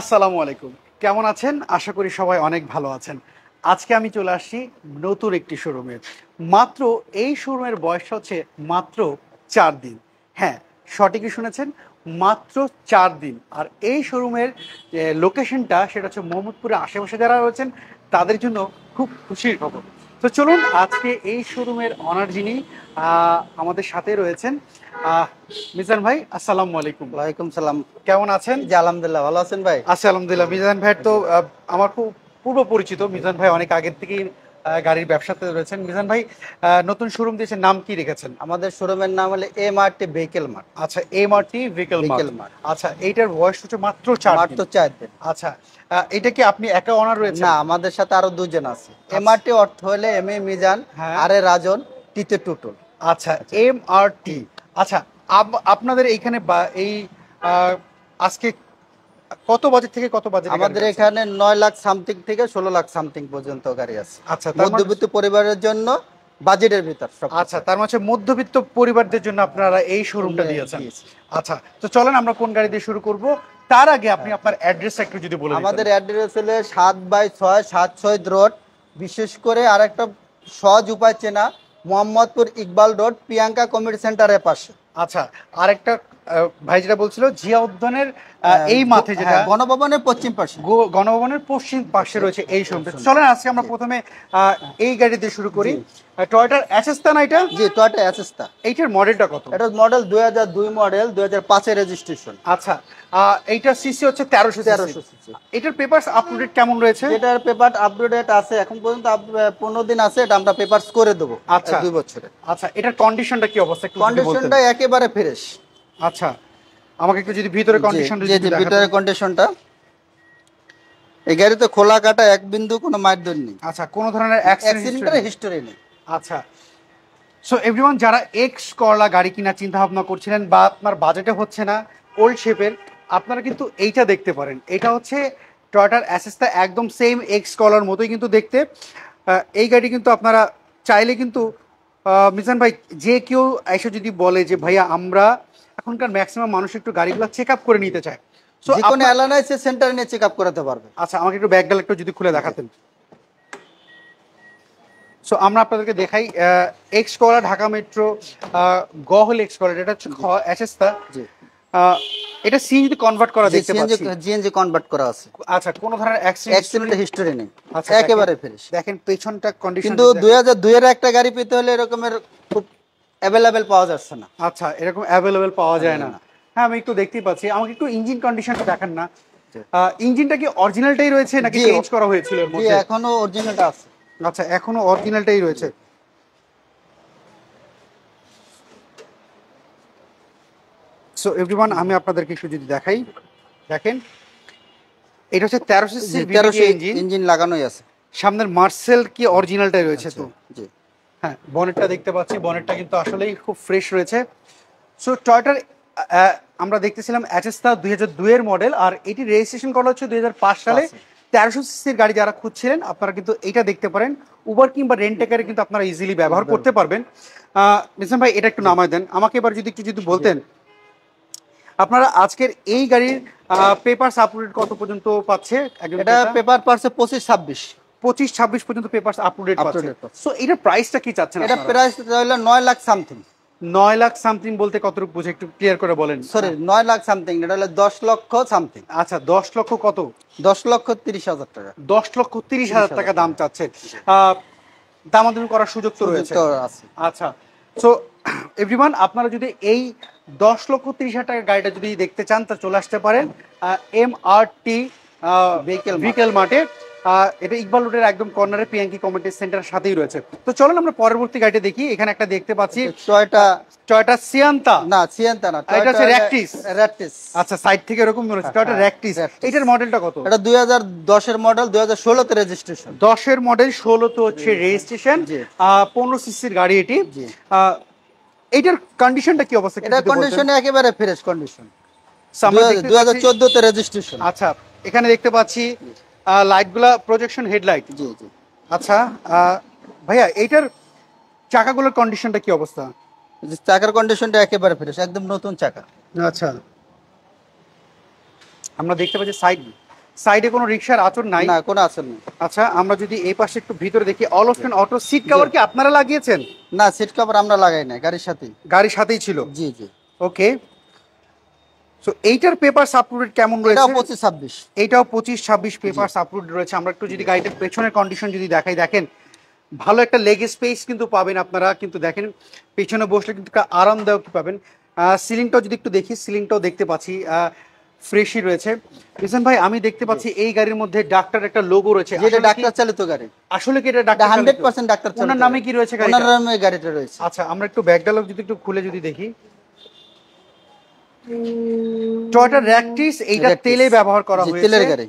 আসসালামু আলাইকুম। কেমন আছেন? আশা করি সবাই অনেক ভালো আছেন। আজকে আমি চলে আসছি নতুন একটি শোরুমে। মাত্র এই শোরুমের বয়স হচ্ছে মাত্র ৪ দিন। হ্যাঁ, সঠিকই শুনেছেন, মাত্র ৪ দিন। আর এই শোরুমের লোকেশনটা সেটা হচ্ছে মোহাম্মদপুরের আশেপাশে যারা রয়েছেন তাদের জন্য খুব খুশির খবর। তো চলুন আজকে এই শোরুমের অনার যিনি আমাদের সাথে রয়েছেন, মিজান ভাই, আসসালামু আলাইকুম। ওয়ালাইকুম সালাম। কেমন আছেন? জি আলহামদুলিল্লাহ, ভালো আছেন ভাই? আচ্ছা, আলহামদুলিল্লাহ। মিজান ভাই তো আমার খুব পূর্ব পরিচিত। মিজান ভাই অনেক আগের থেকেই গাড়ির ব্যবসাতে রয়েছেন। মিজান ভাই নতুন শোরুম দিয়েছেন, নাম কি রেখেছেন? আমাদের শোরুমের নাম হলো এমআরটি ভেহিকেল মার্ট। আচ্ছা, এমআরটি ভেহিকেল মার্ট। আচ্ছা, এইটার বয়স হচ্ছে মাত্র ৪ মাত্র দিন। 4 দিন। আচ্ছা, এটা কি আপনি একা অনার রয়েছেন? না, আমাদের সাথে আরো দুজন আছে। এমআরটি অর্থ হলে এম এ মিজান, হ্যাঁ। আর এ রাজন, টিতে টুটুল। আচ্ছা, এমআরটি। আচ্ছা, আপনাদের এইখানে এই আজকে কত বাজেট থেকে কত বাজেট? আমাদের এখানে 9 লাখ সামথিং থেকে 16 লাখ সামথিং পর্যন্ত গাড়ি আছে। আচ্ছা, মধ্যবিত্ত পরিবারের জন্য বাজেটের ভিতর সব। আচ্ছা, তার মানে মধ্যবিত্ত পরিবারদের জন্য আপনারা এই শোরুমটা দিয়েছেন। আচ্ছা, তো চলেন আমরা কোন গাড়ি দিয়ে শুরু করব। তার আগে আপনি আপনার অ্যাড্রেসটা একটু যদি বলে দিতেন। আমাদের অ্যাড্রেস হলো 7/6 7 রোড। বিশেষ করে আরেকটা সহজ উপায় চেনা, মোহাম্মদপুর ইকবাল রোড, প্রিয়াঙ্কা কমিউনিটি সেন্টারের পাশে। আচ্ছা, আরেকটা ভাই যেটা বলছিল জিয়া উদ্যানের এই মাঠে, যেটা গণভবনের পশ্চিম পাশে, গণভবনের পশ্চিম পাশে রয়েছে এই শোরুমটা। চলেন আজকে আমরা প্রথমে এই গাড়ি দিয়ে শুরু করি। টয়োটার অ্যাসেস্তা না এটা? জি, টয়োটা অ্যাসেস্তা। এইটার মডেলটা কত? এটা মডেল 2002 মডেল, 2005 এর রেজিস্ট্রেশন। আচ্ছা, এইটার সিসি হচ্ছে 1300 সিসি। এটার পেপারস আপডেট কেমন রয়েছে? এটার পেপার আপডেট আছে, এখন পর্যন্ত 15 দিন আছে। এটা আমরা পেপারস করে দেবো। আচ্ছা, 2 বছরে। আচ্ছা, এটার কন্ডিশনটা কি অবস্থা একটু যদি বলতেন। কন্ডিশনটা একেবারে ফ্রেশ। আচ্ছা, আমাকে একটু যদি ভিতরে কন্ডিশনটা যদি দেখাতেন। ভিতরে কন্ডিশনটা, এই গাড়িতে খোলা কাটা এক বিন্দু কোনো মারধর নেই। আচ্ছা, কোনো ধরনের অ্যাক্সিডেন্টের হিস্টোরি নেই। আচ্ছা, সো এভরিওয়ান, যারা এক্স করলা গাড়ি কেনার চিন্তা ভাবনা করছিলেন বা আপনার বাজেটে হচ্ছে না ওল্ড শেপের, আপনারা কিন্তু এইটা দেখতে পারেন। এটা হচ্ছে টয়োটার অ্যাসেস্তা, একদম সেম এক্স কলার মতোই কিন্তু দেখতে। এই গাড়ি কিন্তু আপনারা চাইলে কিন্তু মিজান ভাই, যে কেউ এসে যদি বলে যে ভাইয়া আমরা এখনকার ম্যাক্সিমাম মানুষ একটু গাড়িগুলো চেক আপ করে নিতে চায়, সো যে কোনো অ্যালাইন্সের সেন্টারে নিয়ে চেক আপ করাতে পারবে। আচ্ছা, আমাকে একটু ব্যাকডাল একটু যদি খুলে দেখাতেন। সো আমরা আপনাদেরকে দেখাই এক্স কলা ঢাকা মেট্রো গহল এক্স কলা, এটা হচ্ছে অ্যাসেস্তা। এটা সিএনজি কনভার্ট করা দেখতে পাচ্ছি। জিএনজি কনভার্ট করা আছে। আচ্ছা, কোনো ধরনের অ্যাক্সিডেন্টের হিস্টোরি নেই। আচ্ছা, একেবারে ফ্রেশ। দেখেন পেছনটা কন্ডিশন। কিন্তু 2002 এর একটা গাড়ি পেতে হলে এরকমের খুব অ্যাভেলেবেল পাওয়া যাচ্ছে না। আচ্ছা, এরকম অ্যাভেলেবেল পাওয়া যায় না। হ্যাঁ, আমি একটু দেখতেই পাচ্ছি। আমাকে একটু ইঞ্জিন কন্ডিশনটা দেখান না। ইঞ্জিনটা কি অরিজিনালটাই রয়েছে নাকি চেঞ্জ করা হয়েছিল এর মধ্যে? এখনো অরিজিনালটা আছে। আচ্ছা, এখনো অরিজিনালটাই রয়েছে। সো এভরিওয়ান, আমি আপনাদেরকে একটু যদি দেখাই, দেখেন এটা হচ্ছে 1300 ইঞ্জিন লাগানোই আছে। সামনের মার্সেল কি অরিজিনালটাই রয়েছে। তো জি, হ্যাঁ, বনেটটা দেখতে পাচ্ছি, বনেটটা কিন্তু আসলেই খুব ফ্রেশ রয়েছে। সো টয়োটার আমরা দেখতেছিলাম অ্যাসেস্তা 2002 এর মডেল, আর এটি রেজিস্ট্রেশন করা হচ্ছে 2005 সালে। 1300 সিসির গাড়ি যারা খুঁজছিলেন আপনারা কিন্তু এইটা দেখতে পারেন। উবার কিংবা রেন্টেকারে কিন্তু আপনারা ইজিলি ব্যবহার করতে পারবেন। মিজান ভাই, এটা একটু নামায় দেন আমাকে। এবার যদি একটু বলতেন আপনারা আজকের এই গাড়ির পেপারস আপলোডেড কত পর্যন্ত পাচ্ছে? এটা পেপার পারছে 25-26 পর্যন্ত পেপারস আপলোডেড পাচ্ছে। সো এটার প্রাইসটা কি চাচ্ছেন? এটা প্রাইস হলো 9 লাখ সামথিং। 9 লাখ সামথিং বলতে কতটুকু বুঝে একটু ক্লিয়ার করে বলেন। সরি, 9 লাখ সামথিং, এটা হলো 10 লক্ষ সামথিং। আচ্ছা, 10 লক্ষ কত? 10,30,000 টাকা। 10,30,000 টাকা দাম চাচ্ছে। দামাদামি করার সুযোগ তো রয়েছে। আচ্ছা, সো এভরিওয়ান, আপনারা যদি এই 10,30,000 টাকার গাড়িটা যদি দেখতে চান তা চলে আসতে পারেন এমআরটি ভেহিকেল মার্টে। এটা ইকবাল রোডের একদম কর্নারে পিয়াঙ্কি কমিউনিটি সেন্টারের সাথেই রয়েছে। তো চলুন আমরা পরবর্তী গাড়িটা দেখি। এখানে একটা দেখতে পাচ্ছি টয়োটা সিয়ান্তা। না, সিয়ান্তা না, এটা হচ্ছে র্যাকটিস। আচ্ছা, সাইড থেকে এরকম মনে হচ্ছে টয়োটা র্যাকটিস। এটার মডেলটা কত? এটা 2010 এর মডেল, 2016 তে রেজিস্ট্রেশন। 10 এর মডেল, 16 তে হচ্ছে রেজিস্ট্রেশন। 15 সিসির গাড়ি এটি। এটার কন্ডিশনটা কি অবস্থা? এটা কন্ডিশন একেবারে ফ্রেশ কন্ডিশন। 2014 তে রেজিস্ট্রেশন। আচ্ছা, এখানে দেখতে পাচ্ছি লাইটগুলা প্রজেকশন হেডলাইট। জি জি। আচ্ছা, ভাইয়া এইটার চাকাগুলোর কন্ডিশনটা কি অবস্থা? চাকার কন্ডিশনটা একেবারে ফ্রেশ, একদম নতুন চাকা। আচ্ছা, আমরা দেখতে পাচ্ছি সাইড সাইডে কোনো রিকশার আঁচড় নাই? না, কোনো আসল নেই। আচ্ছা, আমরা যদি এই পাশে একটু ভিতরে দেখি, all option auto seat cover কি আপনারা লাগিয়েছেন? না, সিট কভার আমরা লাগাই না, গাড়ির সাথেই। গাড়ির সাথেই ছিল? জি জি। ওকে। সো এইটার পেপারস আপটুডেট কেমন রয়েছে? এটাও 25-26। এইটাও 25-26 পেপারস আপটুডেট রয়েছে। আমরা একটু যদি গাড়িটার পেছনের কন্ডিশন যদি দেখাই, দেখেন ভালো একটা লেগ স্পেস কিন্তু পাবেন আপনারা, কিন্তু দেখেন পেছনে বসলে কিন্তু একটা আরামদায়ক পাবেন। সিলিংটাও যদি একটু দেখি, সিলিংটাও দেখতে পাচ্ছি ফ্রেশই রয়েছে। মিজান ভাই, আমি দেখতে পাচ্ছি এই গাড়ির মধ্যে ডাক্তার একটা লোগো রয়েছে, যেটা ডাক্তার চালিত গাড়ি। আসলে কি এটা ডাক্তার 100% ডাক্তার চালিত। ওনার নামে কি রয়েছে গাড়িটা? ওনার নামে গাড়িটা রয়েছে। আচ্ছা, আমরা একটু ব্যাক ডায়ালগ যদি একটু খুলে যদি দেখি, টয়োটা র্যাকটিস, এইটা তেলে ব্যবহার করা হয়েছে, তেলের গাড়ি।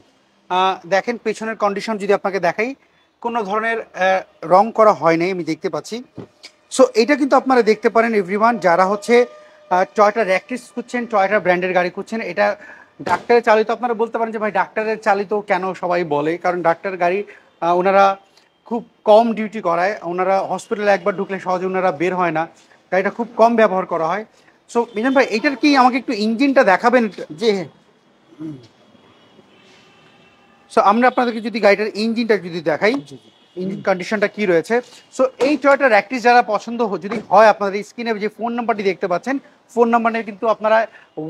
দেখেন পেছনের কন্ডিশন যদি আপনাকে দেখাই, কোনো ধরনের রং করা হয় নাই আমি দেখতে পাচ্ছি। সো এটা কিন্তু আপনারা দেখতে পারেন এভরিওয়ান, যারা হচ্ছে টয়োটা র্যাকটিস খুঁজছেন, টয়োটা ব্র্যান্ডের গাড়ি খুঁজছেন, এটা ডাক্তারের চালিত। আপনারা বলতে পারেন যে ভাই ডাক্তারের চালিত কেন সবাই বলে, কারণ ডাক্তার গাড়ি ওনারা খুব কম ডিউটি করায়, ওনারা হসপিটালে একবার ঢুকলে সহজে ওনারা বের হয় না, গাড়িটা খুব কম ব্যবহার করা হয়। সো মিজান ভাই, এটার কি আমাকে একটু ইঞ্জিনটা দেখাবেন? জি। সো আমরা আপনাদেরকে যদি গাড়িটার ইঞ্জিনটা যদি দেখাই, ইঞ্জিন কন্ডিশনটা কি রয়েছে। সো এই টয়োটা র্যাকটিস যারা পছন্দ যদি হয়, আপনাদের স্ক্রিনে যে ফোন নাম্বারটি দেখতে পাচ্ছেন, ফোন নাম্বারে কিন্তু আপনারা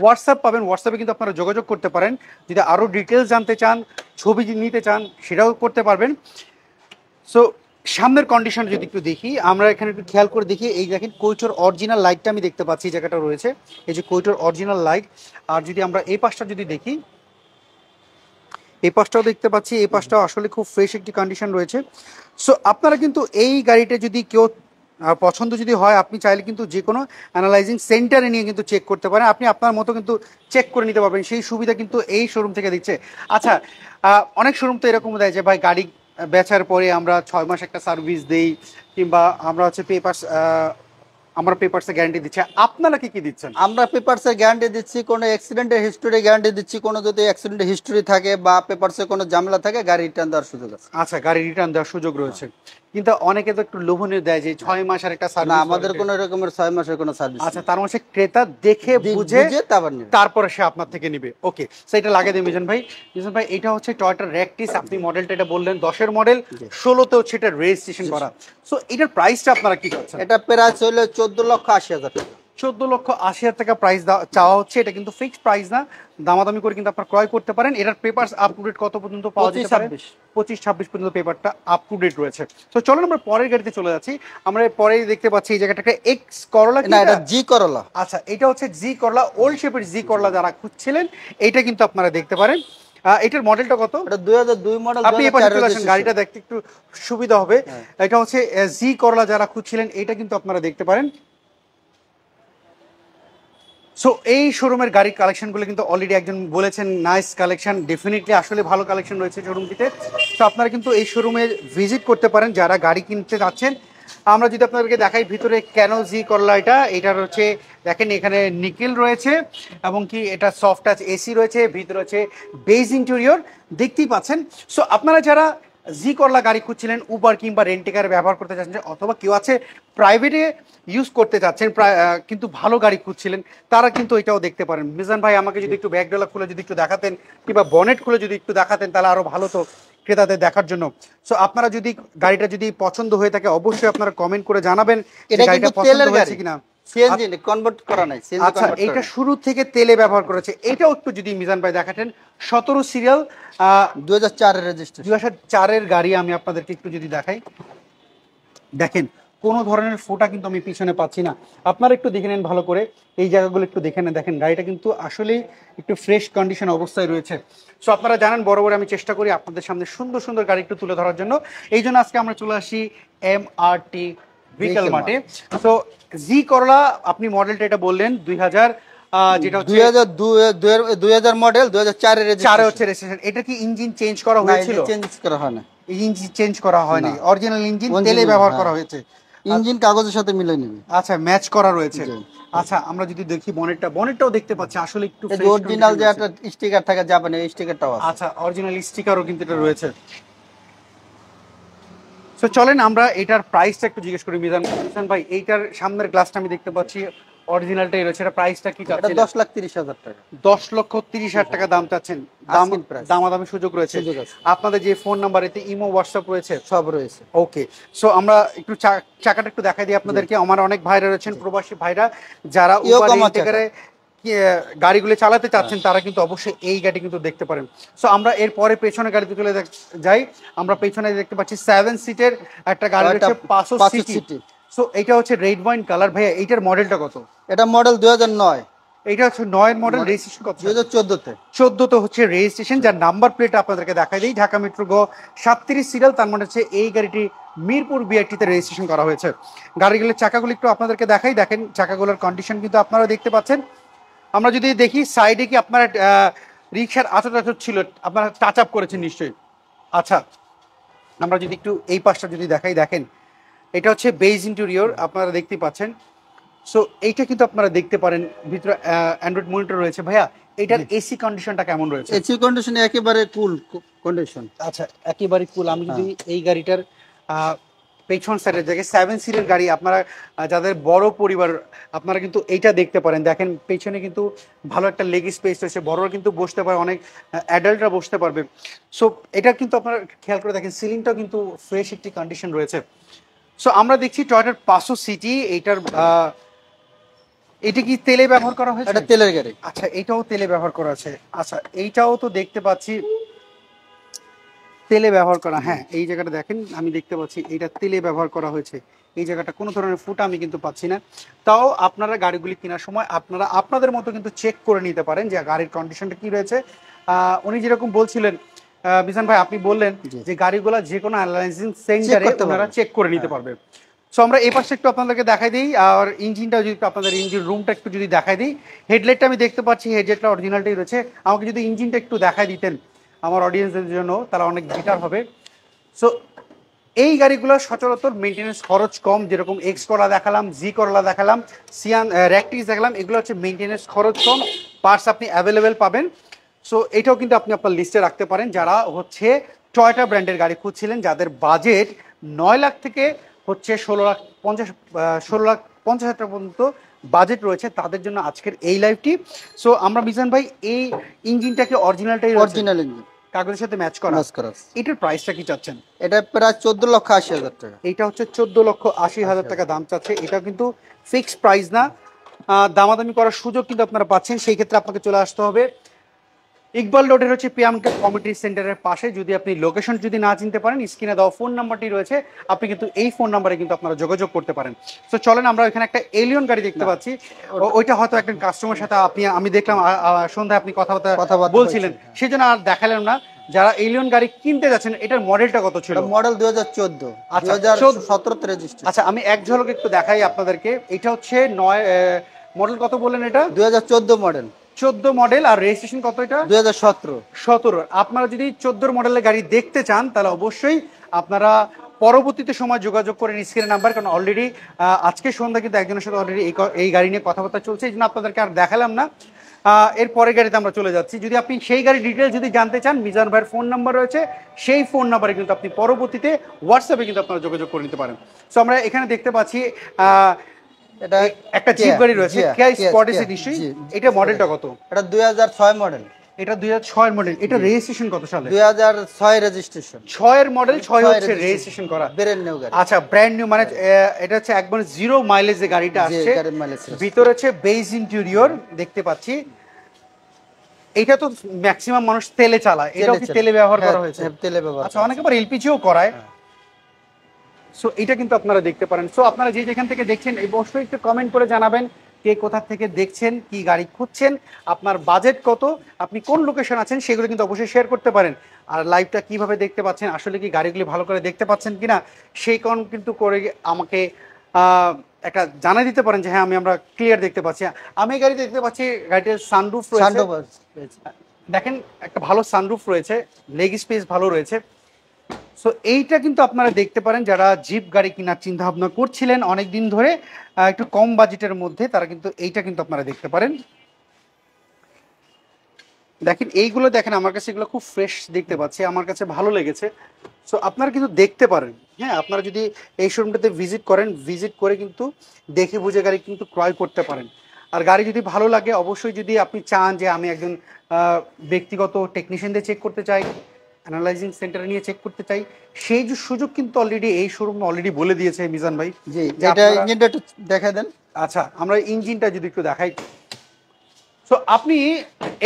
হোয়াটসঅ্যাপ পাবেন, হোয়াটসঅ্যাপে কিন্তু আপনারা যোগাযোগ করতে পারেন। যদি আরও ডিটেলস জানতে চান, ছবি নিতে চান, সেটাও করতে পারবেন। সো সামনের কন্ডিশন যদি একটু দেখি, আমরা এখানে একটু খেয়াল করে দেখি, এই দেখেন কৈটোর অরিজিনাল লাইটটা আমি দেখতে পাচ্ছি, এই জায়গাটা রয়েছে, এই যে কৈটোর অরিজিনাল লাইট। আর যদি আমরা এই পাশটা যদি দেখি, এই পাশটাও দেখতে পাচ্ছি, এই পাশটাও আসলে খুব ফ্রেশ একটি কন্ডিশন রয়েছে। সো আপনারা কিন্তু এই গাড়িটা যদি কেউ পছন্দ যদি হয়, আপনি চাইলে কিন্তু যে কোনো অ্যানালাইজিং সেন্টারে নিয়ে কিন্তু চেক করতে পারেন, আপনি আপনার মতো কিন্তু চেক করে নিতে পারবেন, সেই সুবিধা কিন্তু এই শোরুম থেকে দিচ্ছে। আচ্ছা, অনেক শোরুম তো এরকম দেয় যে ভাই গাড়ি বেচার পরে আমরা 6 মাস একটা সার্ভিস দেই, কিংবা আমরা হচ্ছে পেপারস, আমরা পেপারসে গ্যারান্টি দিচ্ছি। আপনারা কি কি দিচ্ছেন? আমরা পেপারসে গ্যারান্টি দিচ্ছি, কোনো অ্যাক্সিডেন্টের হিস্টোরি গ্যারান্টি দিচ্ছি, কোনো যদি অ্যাক্সিডেন্টের হিস্টোরি থাকে বা পেপারসে কোনো ঝামেলা থাকে, গাড়ি রিটার্ন দেওয়ার সুযোগ আছে। আচ্ছা, গাড়ি রিটার্ন দেওয়ার সুযোগ রয়েছে, কিন্তু অনেকে তো একটু লোভনীয় দেয় যে 6 মাসের একটা না, সার্ভিস। আমাদের কোনো রকমের 6 মাসের কোনো সার্ভিস। আচ্ছা, তার মানে ক্রেতা দেখে বুঝে তারপর তারপরে সে আপনার থেকে নিবে। ওকে, সেটা লাগিয়ে দিন মিজান ভাই। মিজান ভাই, এটা হচ্ছে টয়োটা র্যাকটিস, আপনি মডেলটা এটা বললেন 10-এর মডেল, 16তেও সেটা রেজিস্ট্রেশন করা। সো এটার প্রাইসটা আপনারা কি করছেন? এটা প্রাইস হলো 14,80,000 টাকা। 14,80,000 টাকা প্রাইস চাওয়া হচ্ছে। এটা কিন্তু ফিক্সড প্রাইস না, দামাদামি করে কিন্তু আপনারা ক্রয় করতে পারেন। এটার পেপারস আপ টু ডেট কত পর্যন্ত পাওয়া যেতে পারে? 25-26 পর্যন্ত পেপারটা আপ টু ডেট রয়েছে। তো চলুন আমরা পরের গাড়িতে চলে যাচ্ছি। আমরা পরে দেখতে পাচ্ছি এই জায়গাটাকে এক্স করলা, না এটা জি করলা। আচ্ছা, এটা হচ্ছে জি করলা, ওল্ড শেপের জি করলা যারা খুঁজছিলেন, এটা কিন্তু আপনারা দেখতে পারেন। এটার মডেলটা কত? এটা 2002 মডেল। আপনি এই পাশে চলে আসেন, গাড়িটা দেখতে একটু সুবিধা হবে। এটা হচ্ছে জি করলা যারা খুঁজছিলেন, এটা কিন্তু আপনারা দেখতে পারেন। সো এই শোরুমের গাড়ির কালেকশনগুলো কিন্তু অলরেডি একজন বলেছেন নাইস কালেকশন, ডেফিনেটলি আসলে ভালো কালেকশন রয়েছে শোরুমটিতে। তো আপনারা কিন্তু এই শোরুমে ভিজিট করতে পারেন যারা গাড়ি কিনতে যাচ্ছেন। আমরা যদি আপনাদেরকে দেখাই ভিতরে কেন জি করলা, এটার হচ্ছে দেখেন এখানে নিকেল রয়েছে, এবং কি এটা সফট টাচ এসি রয়েছে, ভিতরে হচ্ছে বেজ ইন্টেরিয়র দেখতেই পাচ্ছেন। সো আপনারা যারা জি করলা গাড়ি খুঁজছিলেন, উবার কিংবা রেন্টেকার ব্যবহার করতে চাচ্ছেন, অথবা কেউ আছে প্রাইভেটে ইউজ করতে চাচ্ছেন কিন্তু ভালো গাড়ি খুঁজছিলেন, তারা কিন্তু এটাও দেখতে পারেন। মিজান ভাই, আমাকে যদি একটু ব্যাকডোলা খুলে যদি একটু দেখাতেন, কিংবা বনেট খুলে যদি একটু দেখাতেন, তাহলে আরো ভালো তো ক্রেতাদের দেখার জন্য। সো আপনারা যদি গাড়িটা যদি পছন্দ হয়ে থাকে, অবশ্যই আপনারা কমেন্ট করে জানাবেন এটা কিন্তু তেলের গাড়ি কিনা। সিএনজি কনভার্ট করা নাই, সিএনজি আচ্ছা, এটা শুরু থেকে তেলে ব্যবহার করেছে, এটাও একটু যদি মিজান ভাই দেখাতেন। 17 সিরিয়াল, 2004 এর রেজিস্ট্রেশন, 2004-এর গাড়ি। আমি আপনাদেরকে একটু যদি দেখাই, দেখেন কোনো ধরনের ফোঁটা কিন্তু আমি পিছনে পাচ্ছি না। আপনারা একটু দেখে নেন ভালো করে, এই জায়গাগুলো একটু দেখে নেন। দেখেন গাড়িটা কিন্তু আসলেই একটু ফ্রেশ কন্ডিশন অবস্থায় রয়েছে। সো আপনারা জানেন বরাবর আমি চেষ্টা করি আপনাদের সামনে সুন্দর সুন্দর গাড়ি একটু তুলে ধরার জন্য। এই জন্য আজকে আমরা চলে আসি এমআরটি ভিকেল মার্টে। তো জি করলা, আপনি মডেলটা এটা বললেন 2000, যেটা হচ্ছে 2000 মডেল, 2004 এর চারে হচ্ছে রেজিস্ট্রেশন। এটা কি ইঞ্জিন চেঞ্জ করা হয়েছিল? চেঞ্জ করা হয় না, ইঞ্জিন চেঞ্জ করা হয়নি, অরিজিনাল ইঞ্জিন তেলে ব্যবহার করা হয়েছে। ইঞ্জিন কাগজের সাথে মিলিয়ে নেবে। আচ্ছা, ম্যাচ করা রয়েছে। আচ্ছা, আমরা যদি দেখি বনেটটাও দেখতে পাচ্ছি আসলে একটু অরিজিনাল যে একটা স্টিকার থাকে জাপানি, এই স্টিকারটাও আছে। আচ্ছা, অরিজিনাল স্টিকারও কিন্তু এটা রয়েছে। সো চলেন আমরা এটার প্রাইসটা একটু জিজ্ঞেস করি মিজান ভাই। এইটার সামনের গ্লাসটা আমি দেখতে পাচ্ছি অরিজিনালটাই রয়েছে, এটা প্রাইসটা কি এটা চাচ্ছেন? 10,30,000 টাকা 10,30,000 টাকা দাম চাচ্ছেন। Asking price। দামাদামি সুযোগ রয়েছে। সুযোগ আছে। আপনাদের যে ফোন নাম্বার, এতে ইমো হোয়াটসঅ্যাপ রয়েছে? সব রয়েছে। ওকে, সো আমরা একটু চাকাটা একটু দেখাই দিই আপনাদেরকে। আমার অনেক ভাইরা রয়েছেন, প্রবাসী ভাইরা, যারা উবার ইয়োকোমা ইন্টিগ্রেটরে গাড়িগুলো চালাতে চাচ্ছেন, তারা কিন্তু অবশ্যই এই গাড়ি কিন্তু দেখতে পারেন। সো আমরা এরপরে পেছনে গাড়িতে চলে যাই। আমরা পেছনে দেখতে পাচ্ছি 7 সিটের একটা গাড়ি এটা রয়েছে, পাঁচশো পাঁচশো সিটি। সিটি। সো এটা হচ্ছে রেড ওয়াইন কালার। ভাইয়া এইটার মডেলটা কত? এটা মডেল 2009, এটা হচ্ছে 9 মডেল, রেজিস্ট্রেশন কত? 2014-তে। 14 তো হচ্ছে রেজিস্ট্রেশন, যার নাম্বার প্লেট আপনাদেরকে দেখাই দিই, ঢাকা মেট্রো গ 37 সিরিয়াল। তার মানে হচ্ছে এই গাড়িটি মিরপুর বিআরটিতে রেজিস্ট্রেশন করা হয়েছে। গাড়িগুলোর চাকাগুলো একটু আপনাদেরকে দেখাই, দেখেন চাকাগুলোর কন্ডিশন কিন্তু আপনারা দেখতে পাচ্ছেন। আমরা যদি দেখি সাইডে কি আপনারা রিক্সার আচর ছিল, আপনারা টাচ আপ করেছেন নিশ্চয়ই। আচ্ছা, আমরা যদি একটু এই পাশটা যদি দেখাই, দেখেন এটা হচ্ছে বেজ ইন্টেরিয়র, আপনারা দেখতে পাচ্ছেন। সো এইটা কিন্তু আপনারা দেখতে পারেন, ভিতরে অ্যান্ড্রয়েড মনিটর রয়েছে। ভাইয়া এটার এসি কন্ডিশনটা কেমন রয়েছে? এসি কন্ডিশন একেবারে কুল কন্ডিশন। আচ্ছা, একেবারে কুল। আমি যদি এই গাড়িটার পেছন সাইডের জায়গায় 7 সিটের গাড়ি, আপনারা যাদের বড় পরিবার, আপনারা কিন্তু এইটা দেখতে পারেন। দেখেন পেছনে কিন্তু ভালো একটা লেগ স্পেস রয়েছে, বড়রা কিন্তু বসতে পারে, অনেক অ্যাডাল্টরা বসতে পারবে। সো এটা কিন্তু আপনারা খেয়াল করে দেখেন, সিলিংটাও কিন্তু ফ্রেশ একটি কন্ডিশন রয়েছে। সো আমরা দেখছি টয়োটার 500 সিটি, এইটার এটা কি তেলে ব্যবহার করা হয়েছে? এটা তেলের গাড়ি। আচ্ছা, এইটাও তেলে ব্যবহার করা আছে। আচ্ছা, এইটাও তো দেখতে পাচ্ছি তেলে ব্যবহার করা। হ্যাঁ, এই জায়গাটা দেখেন, আমি দেখতে পাচ্ছি এইটা তেলে ব্যবহার করা হয়েছে। এই জায়গাটা কোনো ধরনের ফুটা আমি কিন্তু পাচ্ছি না। তাও আপনারা গাড়িগুলি কেনার সময় আপনারা আপনাদের মতো কিন্তু চেক করে নিতে পারেন যে গাড়ির কন্ডিশনটা কি রয়েছে। উনি যেরকম বলছিলেন, বিজন ভাই আপনি বললেন যে গাড়িগুলো যে কোনো অ্যানালাইজিং সেন্টারে আপনারা চেক করে নিতে পারবে। সো আমরা এই পাশে একটু আপনাদেরকে দেখাই দিই, আর ইঞ্জিনটাও যদি একটু আপনাদের ইঞ্জিন রুমটা একটু যদি দেখাই দিই। হেডলাইটটা আমি দেখতে পাচ্ছি, হেডলাইটটা অরিজিনালটাই রয়েছে। আমাকে যদি ইঞ্জিনটা একটু দেখাই দিতেন আমার অডিয়েন্সদের জন্য, তারা অনেক বেটার হবে। সো এই গাড়িগুলো সচরাচর মেনটেন্যান্স খরচ কম, যেরকম এক্স করলা দেখালাম, জি করলা দেখালাম, সিয়ান র্যাকটিস দেখালাম, এগুলো হচ্ছে মেনটেন্যান্স খরচ কম, পার্টস আপনি অ্যাভেলেবেল পাবেন। সো এটাও কিন্তু আপনি আপনার লিস্টে রাখতে পারেন, যারা হচ্ছে টয়োটা ব্র্যান্ডের গাড়ি খুঁজছিলেন, যাদের বাজেট 9 লাখ থেকে হচ্ছে 16,50,000 টাকা পর্যন্ত বাজেট রয়েছে, তাদের জন্য আজকের এই লাইভটি। সো আমরা মিজান ভাই এই ইঞ্জিনটাকে অরিজিনালটাই অরিজিনাল ইঞ্জিন কাগজের সাথে ম্যাচ করা। এটার প্রাইসটা কি চাচ্ছেন? এটা প্রায় 14,80,000 টাকা। এটা হচ্ছে 14,80,000 টাকা দাম চাচ্ছে। এটা কিন্তু ফিক্সড প্রাইস না, দামাদামি করার সুযোগ কিন্তু আপনারা পাচ্ছেন। সেই ক্ষেত্রে আপনাকে চলে আসতে হবে ইকবাল রোডের হচ্ছে পিএমকে কমিউনিটি সেন্টারের পাশে। যদি আপনি লোকেশন যদি না চিনতে পারেন, স্ক্রিনে দেওয়া ফোন নাম্বারটি রয়েছে, আপনি কিন্তু এই ফোন নাম্বারে কিন্তু আপনারা যোগাযোগ করতে পারেন। তো চলেন, আমরা এখানে একটা এলিয়ন গাড়ি দেখতে পাচ্ছি। ওইটা হয়তো একটা কাস্টমার সাথে আমি দেখলাম সন্ধ্যায় আপনি কথাবার্তা বলছিলেন, সেই জন্য আর দেখালাম না। যারা এলিয়ন গাড়ি কিনতে যাচ্ছেন, এটার মডেলটা কত ছিল? Model 2014, 2017 registration. আচ্ছা, আমি এক ঝলক একটু দেখাই আপনাদেরকে। এটা হচ্ছে মডেল কত বললেন? এটা 2014 মডেল। 14 মডেল, আর রেজিস্ট্রেশন কত এটা? 2017। আপনারা যদি 14 মডেলের গাড়ি দেখতে চান, তাহলে অবশ্যই আপনারা পরবর্তীতে সময় যোগাযোগ করেন স্ক্রিনের নাম্বার, কারণ অলরেডি আজকে সন্ধ্যা কিন্তু একজনের সাথে অলরেডি এই গাড়ি নিয়ে কথাবার্তা চলছে, এই জন্য আপনাদেরকে আর দেখালাম না। এর পরের গাড়িতে আমরা চলে যাচ্ছি। যদি আপনি সেই গাড়ির ডিটেলস যদি জানতে চান, মিজান ভাইয়ের ফোন নাম্বার রয়েছে, সেই ফোন নাম্বারে কিন্তু আপনি পরবর্তীতে হোয়াটসঅ্যাপে কিন্তু আপনারা যোগাযোগ করে নিতে পারেন। সো আমরা এখানে দেখতে পাচ্ছি এটা একটা জিপ গাড়ি রয়েছে, কিয়া স্পর্টেস নিশ্চয়ই। এটা মডেলটা কত? এটা 2006 মডেল। এটা 2006 এর মডেল। এটা রেজিস্ট্রেশন কত সালে? 2006 রেজিস্ট্রেশন। 6 এর মডেল, 6 হচ্ছে রেজিস্ট্রেশন করা, ব্র্যান্ড নিউ গাড়ি। আচ্ছা, ব্র্যান্ড নিউ, মানে এটা হচ্ছে একবার জিরো মাইলেজ যে গাড়িটা আসছে। ভিতরে হচ্ছে বেজ ইন্টেরিয়র দেখতে পাচ্ছি। এটা তো ম্যাক্সিমাম মানুষ তেলে চালায়, এটাও কি তেলে ব্যবহার করা হয়েছে? তেলে ব্যবহার। আচ্ছা, অনেকে আবার এলপিজিও করায়। সো এটা কিন্তু আপনারা দেখতে পারেন। সো আপনারা যে যেখান থেকে দেখছেন, অবশ্যই একটু কমেন্ট করে জানাবেন কে কোথা থেকে দেখছেন, কি গাড়ি খুঁজছেন, আপনার বাজেট কত, আপনি কোন লোকেশন আছেন, সেগুলো কিন্তু অবশ্যই শেয়ার করতে পারেন। আর লাইভটা কিভাবে দেখতে পাচ্ছেন, আসলে কি গাড়িগুলি ভালো করে দেখতে পাচ্ছেন কিনা, সেই কারণ কিন্তু করে আমাকে একটা জানাই দিতে পারেন যে হ্যাঁ আমরা ক্লিয়ার দেখতে পাচ্ছি। আমি এই গাড়িতে দেখতে পাচ্ছি গাড়িটির সানরুফ রয়েছে, দেখেন একটা ভালো সানরুফ রয়েছে, লেগ স্পেস ভালো রয়েছে। সো এইটা কিন্তু আপনারা দেখতে পারেন, যারা জিপ গাড়ি কেনার চিন্তা ভাবনা করছিলেন অনেক দিন ধরে, একটু কম বাজেটের মধ্যে, তারা কিন্তু এইটা কিন্তু আপনারা দেখতে পারেন। দেখেন এইগুলো, দেখেন আমার কাছে এগুলো খুব ফ্রেশ দেখতে পাচ্ছি, আমার কাছে ভালো লেগেছে। সো আপনারা কিন্তু দেখতে পারেন, হ্যাঁ, আপনারা যদি এই শোরুমটাতে ভিজিট করেন, ভিজিট করে কিন্তু দেখে বুঝে গাড়ি কিন্তু ক্রয় করতে পারেন। আর গাড়ি যদি ভালো লাগে, অবশ্যই যদি আপনি চান যে আমি একজন ব্যক্তিগত টেকনিশিয়ানদের চেক করতে চাই, অ্যানালাইজিং সেন্টারে নিয়ে চেক করতে চাই, সেই যে সুযোগ কিন্তু অলরেডি এই শোরুম অলরেডি বলে দিয়েছে মিজান ভাই। জি, যে এটা আপনারা- ইঞ্জিনটা একটু দেখা দেন। আচ্ছা, আমরা ইঞ্জিনটা যদি একটু দেখাই। সো আপনি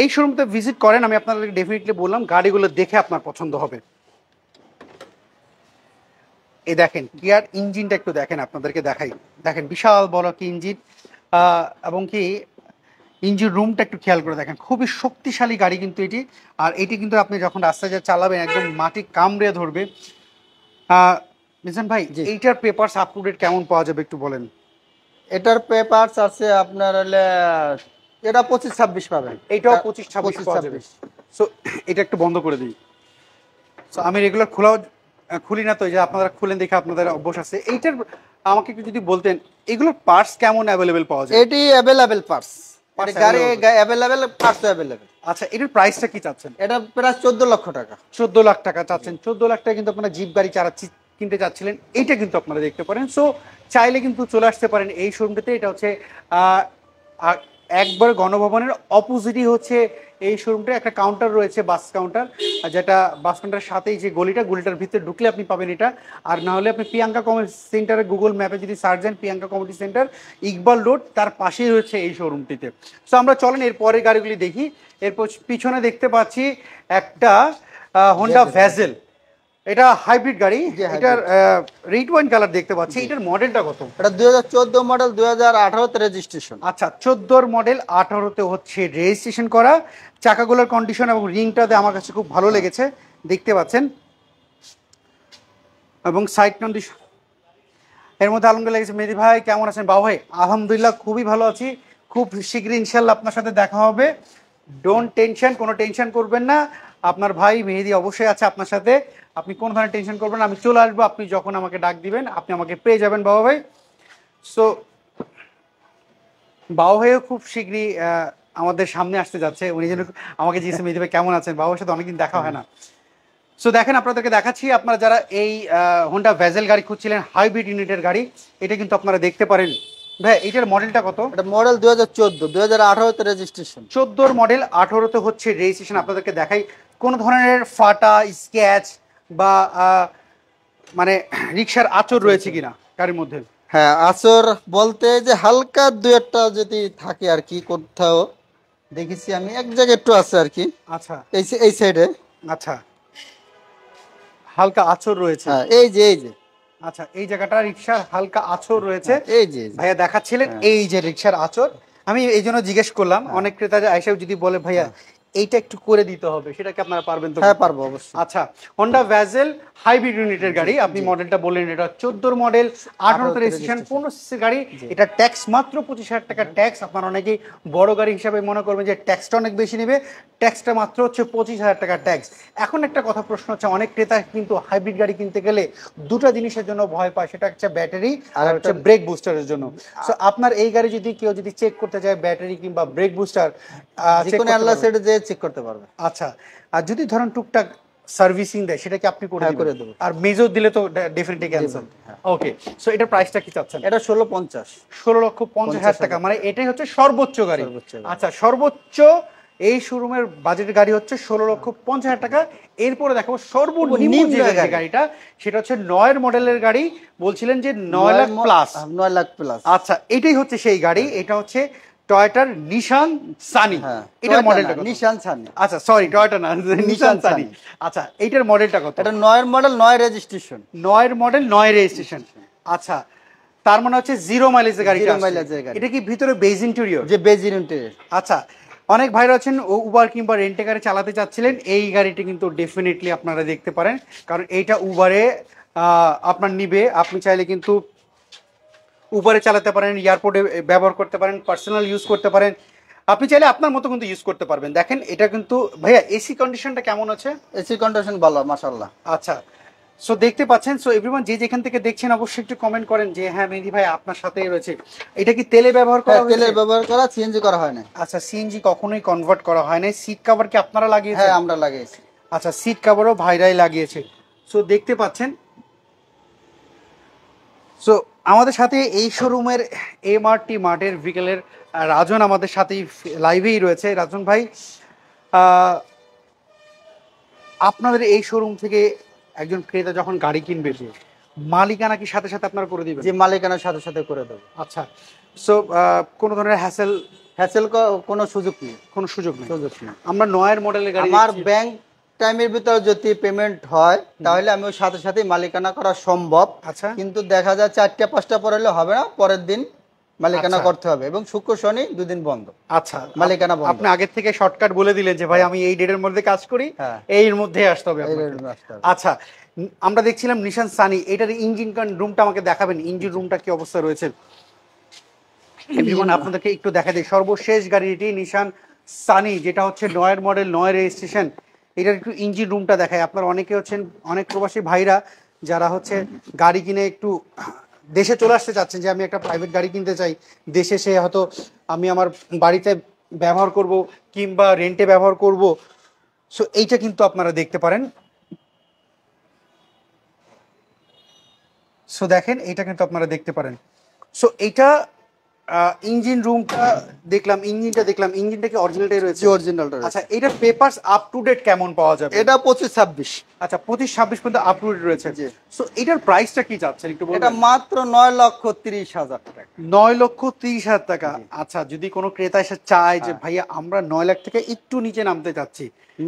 এই শোরুমতে ভিজিট করেন, আমি আপনাদেরকে ডেফিনেটলি বললাম গাড়িগুলো দেখে আপনার পছন্দ হবে। এই দেখেন কিয়ার ইঞ্জিনটা একটু দেখেন, আপনাদেরকে দেখাই। দেখেন বিশাল বড় কি ইঞ্জিন, এবং কি ইঞ্জিন রুমটা একটু খেয়াল করে দেখেন, খুবই শক্তিশালী গাড়ি কিন্তু এটি। আর এটি কিন্তু আপনি যখন রাস্তায় যা চালাবেন একদম মাটি কামড়ে ধরবে। মিজান ভাই, জি। এইটার পেপারস আপ টু ডেট কেমন পাওয়া যাবে একটু বলেন। এটার পেপারস আছে আপনার হলে, এটা 25-26 পাবেন। এইটাও 25-26 পাওয়া যাবে। 25-26 সো এটা একটু বন্ধ করে দিই। সো আমি রেগুলার খোলাও খুলি না, তো এই যে আপনারা খুলেন দেখে আপনাদের অভ্যাস আছে। এইটার আমাকে একটু যদি বলতেন এগুলোর পার্টস কেমন অ্যাভেলেবেল পাওয়া যায়। এটি অ্যাভেলেবেল পার্টস, Parts গাড়ি available। Available, parts available. আচ্ছা, এটার প্রাইসটা কি চাচ্ছেন? এটা প্রায় 14 লক্ষ টাকা। 14 লাখ টাকা চাচ্ছেন। 14 লাখ টাকা কিন্তু আপনারা জিপ গাড়ি কিনতে চাচ্ছিলেন, এইটা কিন্তু আপনারা দেখতে পারেন। সো চাইলে কিন্তু চলে আসতে পারেন এই শোরুমটাতে। এটা হচ্ছে একবার গণভবনের অপোজিটই হচ্ছে এই শোরুমটা। একটা কাউন্টার রয়েছে, বাস কাউন্টার, যেটা বাস কাউন্টারের সাথেই যে গলিটার ভিতরে ঢুকলে আপনি পাবেন এটা। আর না হলে আপনি প্রিয়াঙ্কা কমিউনিটি সেন্টারে গুগল ম্যাপে যদি সার্চ দেন Priyanka community centre, Iqbal road, তার পাশেই রয়েছে এই শোরুমটিতে। সো আমরা চলেন এর পরের গাড়িগুলি দেখি। এরপর পিছনে দেখতে পাচ্ছি একটা হোন্ডা ভ্যাজেল। এটা হাইব্রিড গাড়ি, জি, hybrid। এটার রেড ওয়াইন কালার দেখতে পাচ্ছি। এটার মডেলটা কত? এটা 2014 মডেল, 2018 তে রেজিস্ট্রেশন। আচ্ছা, 14 মডেল, 18-তে হচ্ছে রেজিস্ট্রেশন করা। চাকাগুলোর কন্ডিশন এবং রিংটাতে আমার কাছে খুব ভালো লেগেছে, দেখতে পাচ্ছেন। এবং সাইড কন্ডিশন এর মধ্যে আলহামদুলিল্লাহ লেগেছে। মেহেদি ভাই কেমন আছেন? বাবু ভাই আলহামদুলিল্লাহ খুবই ভালো আছি। খুব শীঘ্রই ইনশাল্লাহ আপনার সাথে দেখা হবে। ডোন্ট টেনশন, কোনো টেনশন করবেন না। আপনার ভাই মেহেদি অবশ্যই আছে আপনার সাথে, আপনি কোনো ধরনের টেনশন করবেন না। আমি চলে আসবো, আপনি যখন আমাকে ডাক দিবেন আপনি আমাকে পেয়ে যাবেন বাবা ভাই। সো বাবা ভাইও খুব শীঘ্রই আমাদের সামনে আসতে যাচ্ছে। উনি যেন আমাকে জিজ্ঞেস মেহেদি ভাই কেমন আছেন, বাবার সাথে অনেকদিন দেখা হয় না। সো দেখেন আপনাদেরকে দেখাচ্ছি, আপনারা যারা এই হোন্ডা ভ্যাজেল গাড়ি খুঁজছিলেন, হাইব্রিড ইউনিটের গাড়ি, এটা কিন্তু আপনারা দেখতে পারেন। ভাই এইটার মডেলটা কত? এটা মডেল 2014, 2018 তে রেজিস্ট্রেশন। 14 মডেল, 18-তে হচ্ছে রেজিস্ট্রেশন। আপনাদেরকে দেখাই কোন ধরনের ফাটা স্ক্যাচ বা মানে রিক্সার আচর রয়েছে কিনা গাড়ির মধ্যে। হ্যাঁ, আসর বলতে যে হালকা দু একটা যদি থাকে আর কি, কোথাও দেখেছি আমি এক জায়গায় একটু আছে আর কি, আচ্ছা এই সাইডে। আচ্ছা, হালকা আচর রয়েছে। হ্যাঁ, এই যে আচ্ছা, এই জায়গাটা রিক্সার হালকা আচর রয়েছে। এই যে ভাইয়া দেখাচ্ছিলেন হ্যাঁ। এই যে রিক্সার আচর। আমি এই জন্য জিজ্ঞেস করলাম, অনেক ক্রেতা আইসাও যদি বলে ভাইয়া এইটা একটু করে দিতে হবে, সেটা কি আপনারা পারবেন তো? হ্যাঁ, পারবো অবশ্যই। আচ্ছা, হোন্ডা ভ্যাজেল হাইব্রিড ইউনিটের গাড়ি, আপনি মডেলটা বললেন এটা 14 মডেল, 18-তে রেজিস্ট্রেশন, 15 সিসি গাড়ি। এটা ট্যাক্স মাত্র 25,000 টাকা ট্যাক্স। আপনারা অনেকেই বড় গাড়ি হিসাবে মনে করবেন যে ট্যাক্সটা অনেক বেশি নেবে, ট্যাক্সটা মাত্র হচ্ছে 25,000 টাকা ট্যাক্স। এখন একটা কথা প্রশ্ন হচ্ছে, অনেক ক্রেতা কিন্তু হাইব্রিড গাড়ি কিনতে গেলে দুটো জিনিসের জন্য ভয় পায়, সেটা হচ্ছে ব্যাটারি আর হচ্ছে ব্রেক বুস্টারের জন্য। সো আপনার এই গাড়ি যদি কেউ চেক করতে যায় ব্যাটারি কিংবা ব্রেক বুস্টার, যে কোনো আল্লাহ সাইডে যে চেক করতে পারবে। আচ্ছা, আর যদি ধরেন টুকটাক সার্ভিসিং দেয় সেটা কি আপনি করে করে দিবেন? দেবো। আর মেজর দিলে তো ডেফিনেটলি ক্যান্সেল। ওকে, সো এটার প্রাইসটা কি চাচ্ছেন? এটা 1650। 16,50,000 টাকা, মানে এটাই হচ্ছে সর্বোচ্চ গাড়ি। সর্বোচ্চ গাড়ি। আচ্ছা, সর্বোচ্চ এই শোরুমের বাজেটের গাড়ি হচ্ছে 16,50,000 টাকা। এরপরে দেখো সর্বনিম্ন যে গাড়িটা, সেটা হচ্ছে 9 মডেলের গাড়ি। বলছিলেন যে 9 লাখ প্লাস। 9 লাখ প্লাস। আচ্ছা, এটাই হচ্ছে সেই গাড়ি। এটা হচ্ছে টয়োটার নিশান সানি। হ্যাঁ, এটার মডেলটা কত? নিশান সানি। আচ্ছা সরি, টয়োটা না, নিশান সানি। আচ্ছা, এইটার মডেলটা কত? এটা 9 মডেল, 9 রেজিস্ট্রেশন। 9 model, 9 registration. আচ্ছা, তার মানে হচ্ছে 0 মাইলেজের গাড়িটা। 0 মাইলেজের গাড়ি। এটা কি ভিতরে বেজ ইন্টেরিয়র? যে বেজ ইন্টেরিয়র। আচ্ছা, অনেক ভাইরা আছেন উবার কিংবা রেন্টে গাড়ি চালাতে চাচ্ছিলেন, এই গাড়িটি কিন্তু ডেফিনেটলি আপনারা দেখতে পারেন, কারণ এইটা উবারে আপনার নিবে। আপনি চাইলে কিন্তু উবারে চালাতে পারেন, এয়ারপোর্টে ব্যবহার করতে পারেন, পার্সোনাল ইউজ করতে পারেন, আপনি চাইলে আপনার মতো কিন্তু ইউজ করতে পারবেন। দেখেন এটা কিন্তু ভাইয়া এসি কন্ডিশনটা কেমন আছে? এসি কন্ডিশন ভালো মাশাআল্লাহ। আচ্ছা, সো দেখতে পাচ্ছেন, সো এভরিওয়ান যে যেখান থেকে দেখছেন অবশ্যই একটু কমেন্ট করেন যে হ্যাঁ মেহেদী ভাই আপনার সাথেই রয়েছে। এটা কি তেলে ব্যবহার করা হ্যাঁ, হয়েছে? তেলের ব্যবহার করা, সিএনজি করা হয় না। আচ্ছা, সিএনজি কখনোই কনভার্ট করা হয় না। সিট কভার কি আপনারা লাগিয়েছেন? হ্যাঁ, আমরা লাগিয়েছি। আচ্ছা, সিট কভারও ভাইরাই লাগিয়েছে। সো দেখতে পাচ্ছেন, সো আমাদের সাথে এই শোরুমের এমআরটি মার্টের বিকেলের রাজন আমাদের সাথেই লাইভেই রয়েছে। রাজন ভাই, আহ, আপনাদের এই শোরুম থেকে একজন ক্রেতা যখন গাড়ি কিনবে, মালিকানা কি সাথে সাথে আপনারা করে দিবেন? যে মালিকানার সাথে সাথে করে দেবো। আচ্ছা, সো কোনো ধরনের হ্যাসেল কোনো সুযোগ নেই। কোনো সুযোগ নেই। সুযোগ নেই। আমরা নয়ের মডেলের গাড়ি আমার দেখছি। ব্যাংক টাইমের ভিতরে যদি পেমেন্ট হয় তাহলে আমি ওর সাথে সাথে মালিকানা করা সম্ভব। আচ্ছা। কিন্তু দেখা যায় 4টা 5টা পরে হলে হবে না, পরের দিন মালিকানা আচ্ছা। করতে হবে, এবং শুক্র শনি 2 দিন বন্ধ। আচ্ছা, মালিকানা বন্ধ। আপনি আগের থেকে শর্টকাট বলে দিলেন যে ভাই আমি এই ডেটের মধ্যে কাজ করি, হ্যাঁ। এর মধ্যে আসতে হবে আপনাকে। আচ্ছা, আমরা দেখছিলাম নিশান সানি, এটার ইঞ্জিন রুমটা আমাকে দেখাবেন, ইঞ্জিন রুমটা কি অবস্থা রয়েছে এভরিওয়ান আপনাদেরকে একটু দেখা দিই। সর্বশেষ গাড়ি এটি নিশান সানি, যেটা হচ্ছে নয়ের মডেল, নয়ের রেজিস্ট্রেশন। এটার একটু ইঞ্জিন রুমটা দেখায়। আপনারা অনেকে হচ্ছেন, অনেক প্রবাসী ভাইরা যারা হচ্ছে গাড়ি কিনে একটু দেশে চলে আসতে চাচ্ছেন যে আমি একটা প্রাইভেট গাড়ি কিনতে চাই, দেশে সে হয়তো আমি আমার বাড়িতে ব্যবহার করব কিংবা রেন্টে ব্যবহার করব। সো এইটা কিন্তু আপনারা দেখতে পারেন। সো দেখেন, এটা কিন্তু আপনারা দেখতে পারেন। সো এইটা ইঞ্জিন রুমটা দেখলাম, ইঞ্জিনটা দেখলাম, ইঞ্জিনটা কি অরিজিনালটাই রয়েছে? অরিজিনালটা। আচ্ছা, এটার পেপারস আপ টু ডেট কেমন পাওয়া যাবে? এটা 25-26। আচ্ছা, 25-26 পর্যন্ত আপ টু ডেট রয়েছে। জি। সো এটার প্রাইসটা কি চাচ্ছেন একটু বলবেন? এটা মাত্র 9,30,000 টাকা। 9,30,000 টাকা। জি। আচ্ছা, যদি কোনো ক্রেতা এসে চায় যে হ্যাঁ। ভাইয়া আমরা 9 লাখ থেকে একটু নিচে নামতে চাচ্ছি,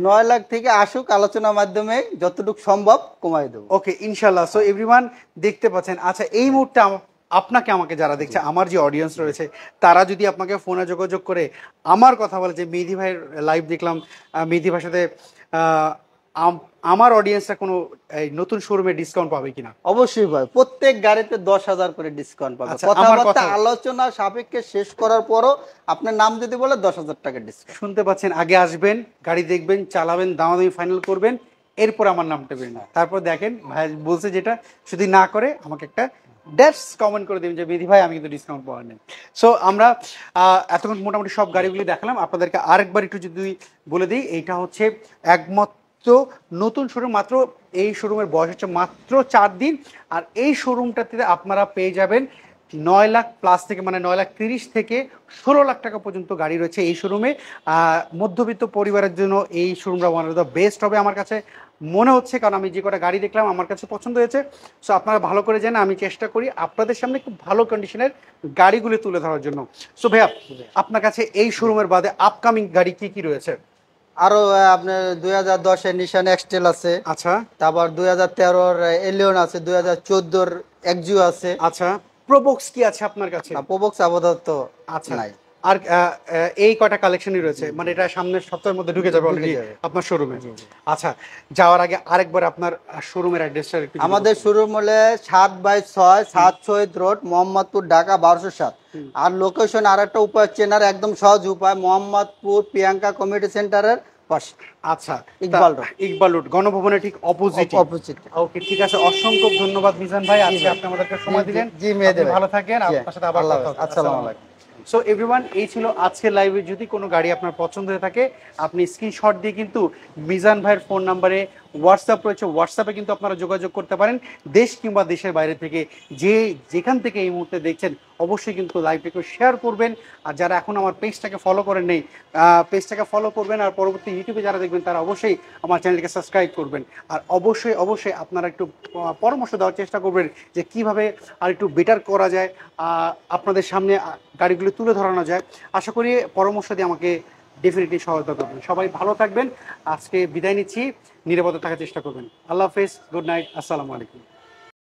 9 লাখ থেকে আসুক, আলোচনার মাধ্যমে যতটুকু সম্ভব কমাই দেবো। ওকে ইনশাল্লাহ। সো এভরিওয়ান দেখতে পাচ্ছেন। আচ্ছা, এই মুহূর্তে আপনাকে আমাকে যারা দেখছে, আমার যে অডিয়েন্স রয়েছে, তারা যদি আপনাকে ফোনে যোগাযোগ করে আমার কথা বলে যে মেহেদী ভাইয়ের লাইভ দেখলাম, মেহেদী ভাইয়ের সাথে আমার অডিয়েন্সরা কোনো এই নতুন শোরুমে ডিসকাউন্ট পাবে কিনা? অবশ্যই ভাই, প্রত্যেক গাড়িতে 10,000 করে ডিসকাউন্ট পাবে। আচ্ছা, আমার কথাবার্তা কথা- আলোচনা সাপেক্ষে শেষ করার পরও আপনার নাম যদি বলে 10,000 টাকা ডিসকাউন্ট। শুনতে পাচ্ছেন, আগে আসবেন, গাড়ি দেখবেন, চালাবেন, দামাদামি ফাইনাল করবেন, এরপর আমার নামটা বের না। তারপর দেখেন ভাই বলছে যেটা, যদি না করে আমাকে একটা ড্যাশ কমেন্ট করে দেবেন যে মেহেদী ভাই আমি কিন্তু ডিসকাউন্ট পাওয়ার নেই। সো আমরা এতক্ষণ মোটামুটি সব গাড়িগুলি দেখালাম। আপনাদেরকে আরেকবার একটু যদি বলে দিই, এইটা হচ্ছে একমাত্র নতুন শোরুম। মাত্র এই শোরুমের বয়স হচ্ছে মাত্র 4 দিন। আর এই শোরুমটাতে আপনারা পেয়ে যাবেন 9 লাখ প্লাস থেকে, মানে 9,30,000 থেকে 16 লাখ টাকা পর্যন্ত গাড়ি রয়েছে এই শোরুমে। মধ্যবিত্ত পরিবারের জন্য এই শোরুমটা ওয়ান অফ দ্য বেস্ট হবে আমার কাছে মনে হচ্ছে, কারণ আমি যে কটা গাড়ি দেখলাম আমার কাছে পছন্দ হয়েছে। সো আপনারা ভালো করে জানেন, আমি চেষ্টা করি আপনাদের সামনে খুব ভালো কন্ডিশনের গাড়িগুলি তুলে ধরার জন্য। সো ভাইয়া, আপনার কাছে এই শোরুমের বাদে আপকামিং গাড়ি কি কি রয়েছে? আরো আপনার 2010-এর নিশান এক্সটেল আছে। আচ্ছা। তারপর 2013-র এলিয়ন আছে, 2014-র এক্সিও আছে। আচ্ছা, প্রোবক্স কি আছে আপনার কাছে? প্রবক্স আপাতত আচ্ছা, নাই। আর এই কয়টা কালেকশনই রয়েছে, মানে এটা সামনের সপ্তাহের মধ্যে ঢুকে যাবে অলরেডি যাবে। আপনার শোরুমে? আচ্ছা, যাওয়ার আগে আরেকবার আপনার শোরুমের অ্যাড্রেসটা একটু যদি আমাদের বলতেন। শোরুম হলে 7/6 7 শহীদ রোড, মোহাম্মদপুর, ঢাকা 1207। আর লোকেশন আর একটা উপায় চেনার একদম সহজ উপায়, মোহাম্মদপুর প্রিয়াঙ্কা কমিউনিটি সেন্টারের পাশে। আচ্ছা, ইকবাল রোড। ইকবাল রোড, গণভবনের ঠিক অপোজিট। অপোজিট। ওকে, ঠিক আছে। অসংখ্য ধন্যবাদ মিজান ভাই, আজকে আপনি আমাদেরকে সময় দিলেন। জি মেহেদী ভাই, ভালো থাকেন, আপনার সাথে আবার আল্লাহ কথা হাফেজ। হবে। আসসালামু আসসালামু আলাইকুম। সো এভরিওয়ান, এই ছিল আজকের লাইভে। যদি কোনো গাড়ি আপনার পছন্দ হয়ে থাকে, আপনি স্ক্রিনশট দিয়ে কিন্তু মিজান ভাইয়ের ফোন নাম্বারে হোয়াটসঅ্যাপ রয়েছে, হোয়াটসঅ্যাপে কিন্তু আপনারা যোগাযোগ করতে পারেন। দেশ কিংবা দেশের বাইরে থেকে যেখান থেকে এই মুহূর্তে দেখছেন, অবশ্যই কিন্তু লাইভটাকে শেয়ার করবেন। আর যারা এখন আমার পেজটাকে ফলো করেন নেই, পেজটাকে ফলো করবেন। আর পরবর্তী ইউটিউবে যারা দেখবেন তারা অবশ্যই আমার চ্যানেলকে সাবস্ক্রাইব করবেন। আর অবশ্যই আপনারা একটু পরামর্শ দেওয়ার চেষ্টা করবেন যে কিভাবে আর একটু বেটার করা যায়, আপনাদের সামনে গাড়িগুলো তুলে ধরানো যায়। আশা করি পরামর্শ দিয়ে আমাকে ডেফিনেটলি সহায়তা করবেন। সবাই ভালো থাকবেন, আজকে বিদায় নিচ্ছি, নিরাপদে থাকার চেষ্টা করবেন। আল্লাহ হাফেজ, গুড নাইট, আসসালামু আলাইকুম।